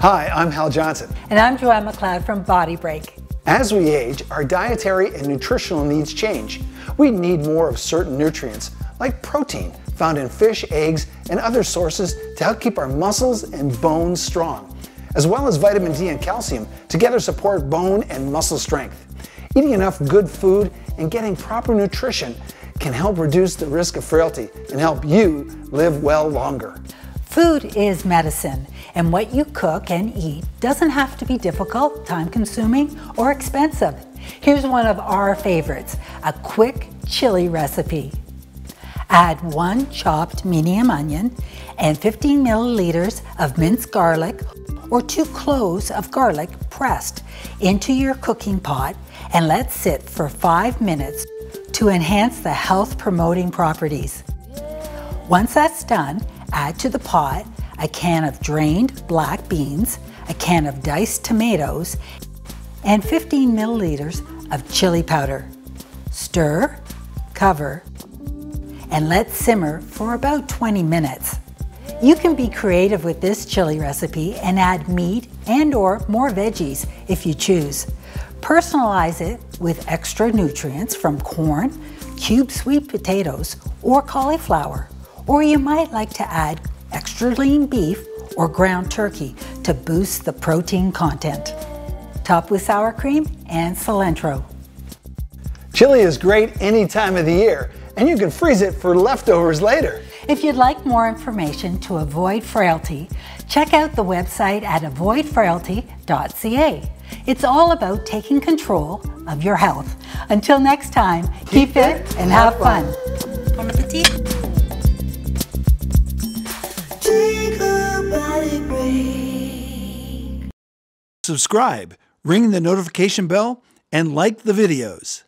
Hi, I'm Hal Johnson. And I'm Joanne McLeod from BodyBreak. As we age, our dietary and nutritional needs change. We need more of certain nutrients, like protein, found in fish, eggs, and other sources to help keep our muscles and bones strong, as well as vitamin D and calcium, together support bone and muscle strength. Eating enough good food and getting proper nutrition can help reduce the risk of frailty and help you live well longer. Food is medicine, and what you cook and eat doesn't have to be difficult, time-consuming, or expensive. Here's one of our favorites, a quick chili recipe. Add 1 chopped medium onion and 15 milliliters of minced garlic or 2 cloves of garlic pressed into your cooking pot and let sit for 5 minutes to enhance the health-promoting properties. Once that's done, add to the pot a can of drained black beans, a can of diced tomatoes, and 15 milliliters of chili powder. Stir, cover, and let simmer for about 20 minutes. You can be creative with this chili recipe and add meat and/or more veggies if you choose. Personalize it with extra nutrients from corn, cubed sweet potatoes, or cauliflower. Or you might like to add extra lean beef or ground turkey to boost the protein content. Top with sour cream and cilantro. Chili is great any time of the year, and you can freeze it for leftovers later. If you'd like more information to avoid frailty, check out the website at avoidfrailty.ca. It's all about taking control of your health. Until next time, keep fit and have fun. Bon appetit. Take a body break. Subscribe, ring the notification bell, and like the videos.